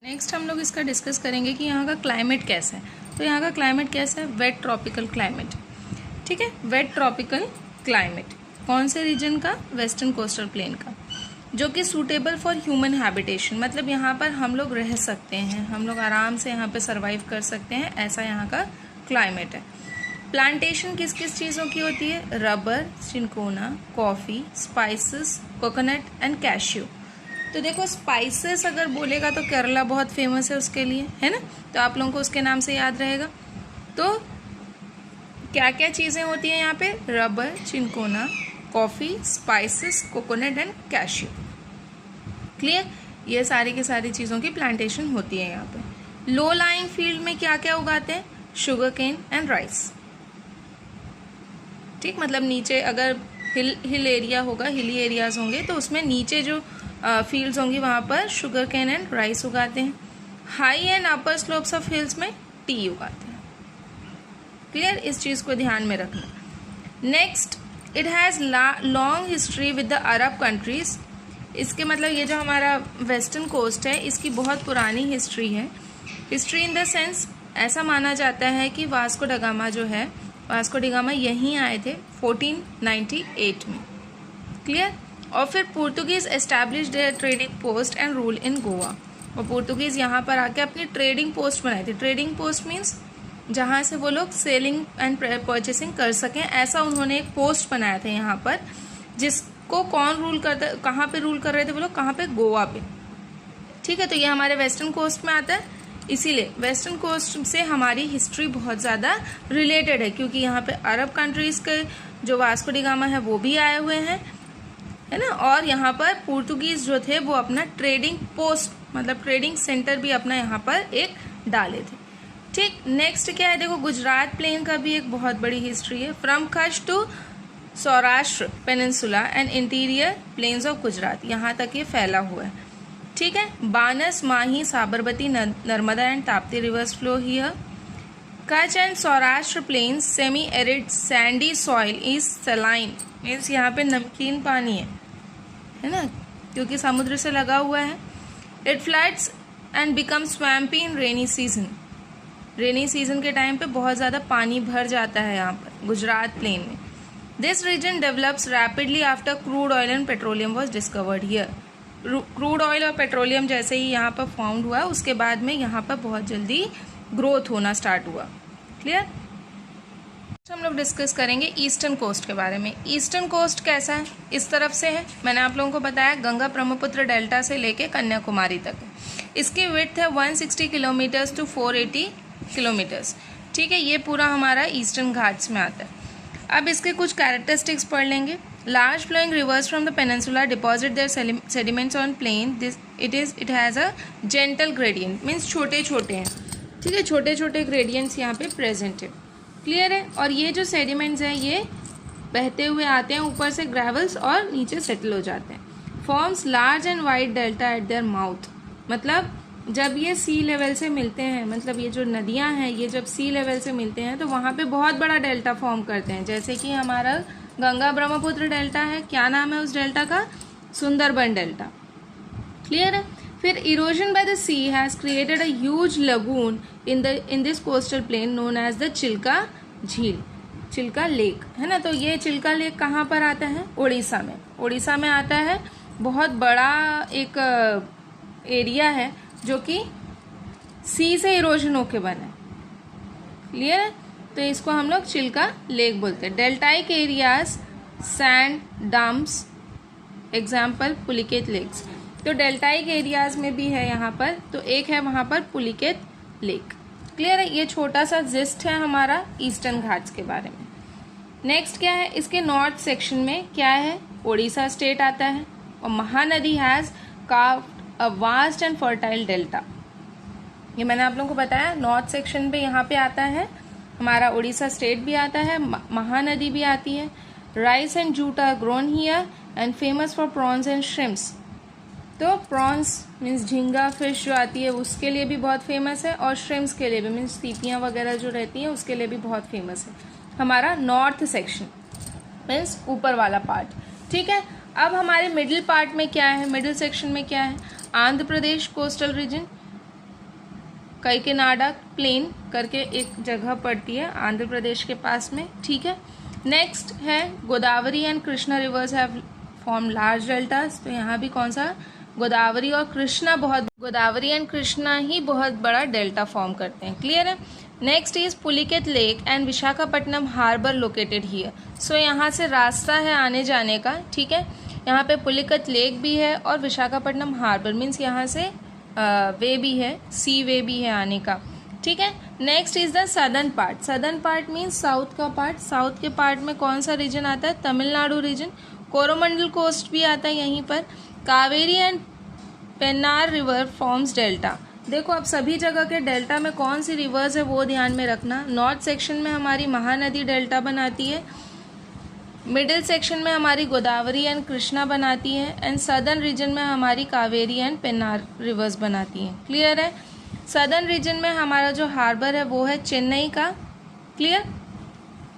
Next हम लोग इसका डिस्कस करेंगे कि यहाँ का क्लाइमेट कैसा है। तो यहाँ का क्लाइमेट कैसा है? Wet tropical climate. ठीक है, वेट ट्रॉपिकल क्लाइमेट कौन से रीजन का? वेस्टर्न कोस्टल प्लेन का, जो कि सूटेबल फॉर ह्यूमन हैबिटेशन, मतलब यहाँ पर हम लोग रह सकते हैं, हम लोग आराम से यहाँ पे सर्वाइव कर सकते हैं, ऐसा यहाँ का क्लाइमेट है। प्लांटेशन किस किस चीज़ों की होती है? Rubber, cinchona, coffee, spices, coconut and cashew. तो देखो स्पाइसेस अगर बोलेगा तो केरला बहुत फेमस है उसके लिए, है ना, तो आप लोगों को उसके नाम से याद रहेगा। तो क्या क्या चीज़ें होती हैं यहाँ पे? Rubber, cinchona, coffee, spices, coconut and cashew. Clear? ये सारी की सारी चीज़ों की प्लांटेशन होती है यहाँ पे। लो लाइंग फील्ड में क्या क्या उगाते हैं? Sugarcane and rice. ठीक, मतलब नीचे अगर हिल एरिया होगा, हिली एरियाज होंगे तो उसमें नीचे जो फील्ड्स होंगी वहाँ पर शुगर केन एंड राइस उगाते हैं। High and upper slopes of hills में टी उगाते हैं। क्लियर? इस चीज़ को ध्यान में रखना। Next, it has long history with the Arab countries. इसके मतलब ये जो हमारा वेस्टर्न कोस्ट है इसकी बहुत पुरानी हिस्ट्री है। हिस्ट्री इन द सेंस ऐसा माना जाता है कि वास्को ड गामा जो है, वास्को डी गामा यहीं आए थे 1498 में। क्लियर? और फिर Portuguese established their trading post and rule in Goa. और पोर्तुगीज यहाँ पर आके अपनी ट्रेडिंग पोस्ट बनाई थी। ट्रेडिंग पोस्ट मीन्स जहाँ से वो लोग सेलिंग एंड परचेसिंग कर सकें, ऐसा उन्होंने एक पोस्ट बनाया था यहाँ पर, जिसको कौन रूल करता, कहाँ पे रूल कर रहे थे वो लोग? कहाँ पे? गोवा पे। ठीक है, तो ये हमारे वेस्टर्न कोस्ट में आता है, इसीलिए वेस्टर्न कोस्ट से हमारी हिस्ट्री बहुत ज़्यादा रिलेटेड है, क्योंकि यहाँ पे अरब कंट्रीज़ के जो वास्को डी गामा है वो भी आए हुए हैं, है ना, और यहाँ पर पोर्तुगीज जो थे वो अपना ट्रेडिंग पोस्ट मतलब ट्रेडिंग सेंटर भी अपना यहाँ पर एक डाले थे। ठीक, नेक्स्ट क्या है? देखो गुजरात प्लेन का भी एक बहुत बड़ी हिस्ट्री है। From Kutch to Saurashtra peninsula and interior plains of Gujarat, यहाँ तक ये फैला हुआ है। ठीक है, Banas, Mahi, Sabarmati, Narmada and Tapti rivers flow here. Kutch and Saurashtra plains semi arid sandy soil is saline, means यहाँ पे नमकीन पानी है ना, क्योंकि समुद्र से लगा हुआ है। It floods and become swampy in rainy season. Rainy season के टाइम पे बहुत ज़्यादा पानी भर जाता है यहाँ पर गुजरात प्लेन में। This region develops rapidly after crude oil and petroleum was discovered here. Crude oil और पेट्रोलियम जैसे ही यहाँ पर फाउंड हुआ, उसके बाद में यहाँ पर बहुत जल्दी ग्रोथ होना स्टार्ट हुआ। क्लियर? हम लोग डिस्कस करेंगे ईस्टर्न कोस्ट के बारे में। ईस्टर्न कोस्ट कैसा है? इस तरफ से है, मैंने आप लोगों को बताया गंगा ब्रह्मपुत्र डेल्टा से लेके कन्याकुमारी तक है। इसकी विड्थ है 160 किलोमीटर्स टू 480 किलोमीटर्स। ठीक है, ये पूरा हमारा ईस्टर्न घाट्स में आता है। अब इसके कुछ कैरेक्टरिस्टिक्स पढ़ लेंगे। Large flowing rivers from the peninsula deposit their sediments on plain. It has a gentle gradient, means छोटे छोटे हैं। ठीक है, छोटे छोटे ग्रेडियंट्स यहाँ पे प्रेजेंट है। क्लियर है? और ये जो सेडिमेंट्स हैं ये बहते हुए आते हैं ऊपर से ग्रेवल्स और नीचे सेटल हो जाते हैं। Forms large and wide delta eight their mouth, मतलब जब ये सी लेवल से मिलते हैं, मतलब ये जो नदियां हैं ये जब सी लेवल से मिलते हैं तो वहाँ पे बहुत बड़ा डेल्टा फॉर्म करते हैं। जैसे कि हमारा गंगा ब्रह्मपुत्र डेल्टा है, क्या नाम है उस डेल्टा का? सुंदरबन डेल्टा। क्लियर है? फिर erosion by the sea has created a huge lagoon in this coastal plain known as the Chilka jheel, Chilka lake, है ना। तो ये चिल्का लेक कहाँ पर आता है? उड़ीसा में। उड़ीसा में आता है। बहुत बड़ा एक एरिया है जो कि सी से इरोजन होके बना है। क्लियर है? तो इसको हम लोग चिल्का लेक बोलते हैं। Deltaic areas sand dumps, example Pulicat lakes. तो डेल्टाइक एरियाज में भी है यहाँ पर, तो एक है वहाँ पर पुलिकेत लेक। क्लियर है? ये छोटा सा जिस्ट है हमारा ईस्टर्न घाट्स के बारे में। नेक्स्ट क्या है? इसके नॉर्थ सेक्शन में क्या है? उड़ीसा स्टेट आता है और Mahanadi has carved a vast and fertile delta. ये मैंने आप लोगों को बताया, नॉर्थ सेक्शन पे यहाँ पे आता है हमारा उड़ीसा स्टेट भी आता है, महानदी भी आती है। Rice and jute are grown here and famous for prawns and shrimps. तो प्रॉन्स मीन्स झींगा फिश जो आती है उसके लिए भी बहुत फेमस है, और श्रिम्प्स के लिए भी, मीन्स सीपियाँ वगैरह जो रहती हैं उसके लिए भी बहुत फेमस है हमारा नॉर्थ सेक्शन, मीन्स ऊपर वाला पार्ट। ठीक है, अब हमारे मिडिल पार्ट में क्या है? मिडिल सेक्शन में क्या है? Andhra Pradesh coastal region, कैकेनाडा plane करके एक जगह पड़ती है आंध्र प्रदेश के पास में, ठीक है। नेक्स्ट है Godavari and Krishna rivers have form large deltas. तो यहाँ भी कौन सा, गोदावरी और कृष्णा, गोदावरी एंड कृष्णा ही बहुत बड़ा डेल्टा फॉर्म करते हैं, क्लियर है। Next is Pulicat lake and Visakhapatnam harbour located here. So यहाँ से रास्ता है आने जाने का, ठीक है। यहाँ पे पुलिकेट लेक भी है और विशाखापट्टनम हार्बर मीन्स यहाँ से वे भी है, सी वे भी है आने का, ठीक है। Next is the southern part. Southern part means south का पार्ट। साउथ के पार्ट में कौन सा रीजन आता है, तमिलनाडु रीजन। कोरोमंडल कोस्ट भी आता है यहीं पर। Kaveri and Pennar river forms delta. देखो अब सभी जगह के डेल्टा में कौन सी रिवर्स है वो ध्यान में रखना। नॉर्थ सेक्शन में हमारी महानदी डेल्टा बनाती है, मिडिल सेक्शन में हमारी गोदावरी एंड कृष्णा बनाती है, एंड सदर्न रीजन में हमारी कावेरी एंड पेन्नार रिवर्स बनाती हैं, क्लियर है। सदर्न रीजन में हमारा जो हार्बर है वो है चेन्नई का, क्लियर।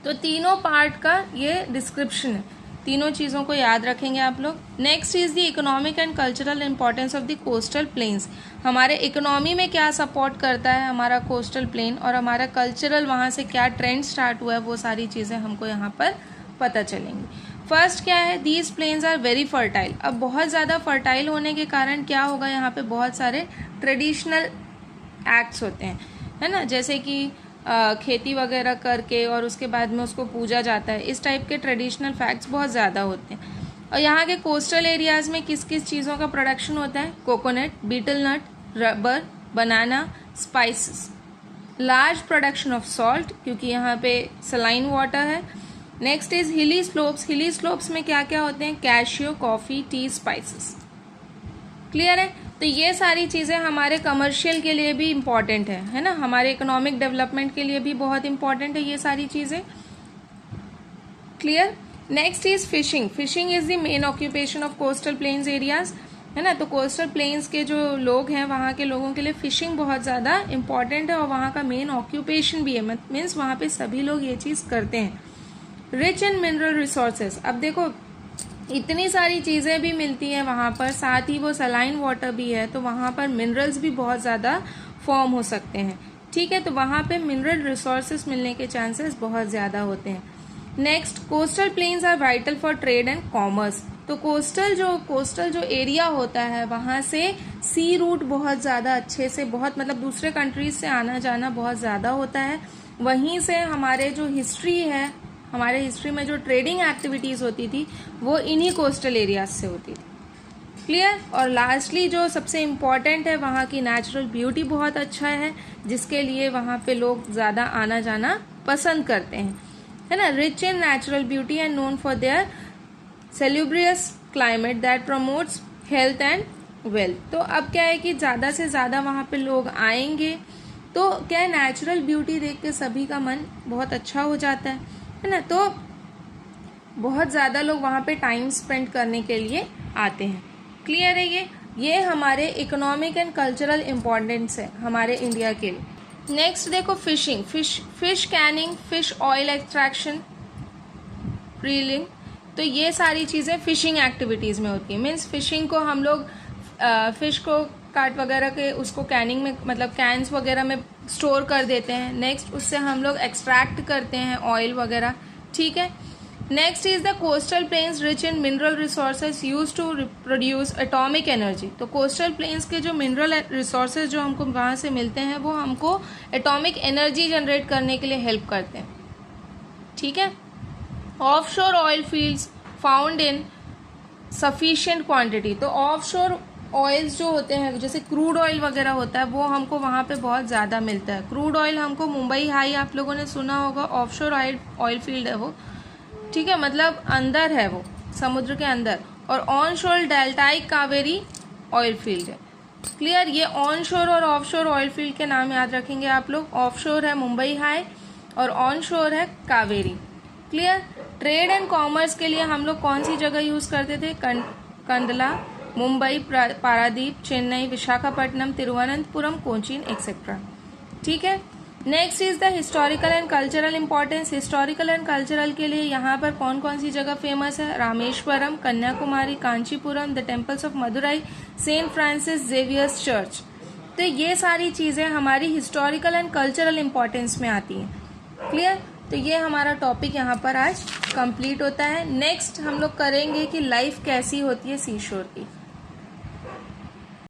तो तीनों पार्ट का ये डिस्क्रिप्शन है, तीनों चीज़ों को याद रखेंगे आप लोग। Next is the economic and cultural importance of the coastal planes. हमारे इकोनॉमी में क्या सपोर्ट करता है हमारा कोस्टल प्लेन, और हमारा कल्चरल वहाँ से क्या ट्रेंड स्टार्ट हुआ है, वो सारी चीज़ें हमको यहाँ पर पता चलेंगी। फर्स्ट क्या है, these plains are very fertile. अब बहुत ज़्यादा फर्टाइल होने के कारण क्या होगा, यहाँ पे बहुत सारे ट्रेडिशनल एक्ट्स होते हैं, है ना, जैसे कि खेती वगैरह करके और उसके बाद में उसको पूजा जाता है। इस टाइप के ट्रेडिशनल फैक्ट्स बहुत ज़्यादा होते हैं। और यहाँ के कोस्टल एरियाज़ में किस किस चीज़ों का प्रोडक्शन होता है, coconut, betel nut, rubber, banana, spices. Large production of salt क्योंकि यहाँ पे सलाइन वाटर है। Next is hilly slopes. Hilly slopes में क्या क्या होते हैं, cashew, coffee, tea, spices, clear है। तो ये सारी चीज़ें हमारे कमर्शियल के लिए भी इम्पॉर्टेंट है ना, हमारे इकोनॉमिक डेवलपमेंट के लिए भी बहुत इंपॉर्टेंट है ये सारी चीज़ें, clear. Next is fishing. Fishing is the main occupation of coastal planes areas, है ना। तो कोस्टल प्लेन्स के जो लोग हैं वहाँ के लोगों के लिए फिशिंग बहुत ज़्यादा इंपॉर्टेंट है और वहाँ का मेन ऑक्यूपेशन भी है, मीन्स वहाँ पे सभी लोग ये चीज़ करते हैं। Rich in mineral resources. अब देखो इतनी सारी चीज़ें भी मिलती हैं वहाँ पर, साथ ही वो सलाइन वाटर भी है, तो वहाँ पर मिनरल्स भी बहुत ज़्यादा फॉर्म हो सकते हैं, ठीक है। तो वहाँ पे मिनरल रिसोर्सेज मिलने के चांसेस बहुत ज़्यादा होते हैं। Next, coastal plains are vital for trade and commerce. तो कोस्टल जो एरिया होता है वहाँ से सी रूट बहुत ज़्यादा अच्छे से, बहुत मतलब दूसरे कंट्रीज से आना जाना बहुत ज़्यादा होता है। वहीं से हमारे जो हिस्ट्री है, हमारे हिस्ट्री में जो ट्रेडिंग एक्टिविटीज़ होती थी वो इन्हीं कोस्टल एरियाज से होती थी, क्लियर। और लास्टली जो सबसे इम्पॉर्टेंट है, वहाँ की नेचुरल ब्यूटी बहुत अच्छा है जिसके लिए वहाँ पे लोग ज़्यादा आना जाना पसंद करते हैं, है ना। Rich in natural beauty and known for their salubrious climate that promotes health and wealth. तो अब क्या है कि ज़्यादा से ज़्यादा वहाँ पे लोग आएंगे तो क्या है, नेचुरल ब्यूटी देख के सभी का मन बहुत अच्छा हो जाता है ना। तो बहुत ज़्यादा लोग वहाँ पे टाइम स्पेंड करने के लिए आते हैं, क्लियर है। ये हमारे इकोनॉमिक एंड कल्चरल इम्पोर्टेंस है हमारे इंडिया के लिए। नेक्स्ट देखो fishing, fish canning, fish oil extraction, reeling. तो ये सारी चीज़ें फिशिंग एक्टिविटीज़ में होती है। मीन्स फिशिंग को हम लोग फिश को काट वगैरह के उसको कैनिंग में, मतलब कैंस वगैरह में स्टोर कर देते हैं। नेक्स्ट उससे हम लोग एक्सट्रैक्ट करते हैं ऑयल वगैरह, ठीक है। Next is the coastal plains rich in mineral resources use to produce atomic energy. तो कोस्टल प्लेन्स के जो मिनरल रिसोर्सेज जो हमको वहाँ से मिलते हैं वो हमको एटॉमिक एनर्जी जनरेट करने के लिए हेल्प करते हैं, ठीक है। Offshore oil fields found in sufficient quantity. तो ऑफशोर ऑयल्स जो होते हैं जैसे क्रूड ऑयल वगैरह होता है वो हमको वहाँ पे बहुत ज़्यादा मिलता है। क्रूड ऑयल हमको मुंबई हाई आप लोगों ने सुना होगा, ऑफशोर ऑयल फील्ड है वो, ठीक है, मतलब अंदर है वो समुद्र के अंदर। और ऑन शोर डेल्टाइक कावेरी ऑयल फील्ड है, क्लियर। ये ऑन शोर और ऑफ शोर ऑयल फील्ड के नाम याद रखेंगे आप लोग। ऑफ शोर है मुंबई हाई और ऑन शोर है Kaveri, clear. Trade and commerce के लिए हम लोग कौन सी जगह यूज़ करते थे, कंडला, मुंबई, पारादीप, चेन्नई, विशाखापट्टनम, तिरुवनंतपुरम, कोचीन एक्सेट्रा, ठीक है। Next is the historical and cultural importance. Historical and cultural के लिए यहाँ पर कौन कौन सी जगह फेमस है, Rameswaram, Kanyakumari, Kanchipuram, the temples of Madurai, Saint Francis Xavier's church, तो ये सारी चीज़ें हमारी हिस्टोरिकल एंड कल्चरल इम्पोर्टेंस में आती हैं। क्लियर? तो ये हमारा टॉपिक यहाँ पर आज कंप्लीट होता है। नेक्स्ट हम लोग करेंगे कि लाइफ कैसी होती है सी शोर की।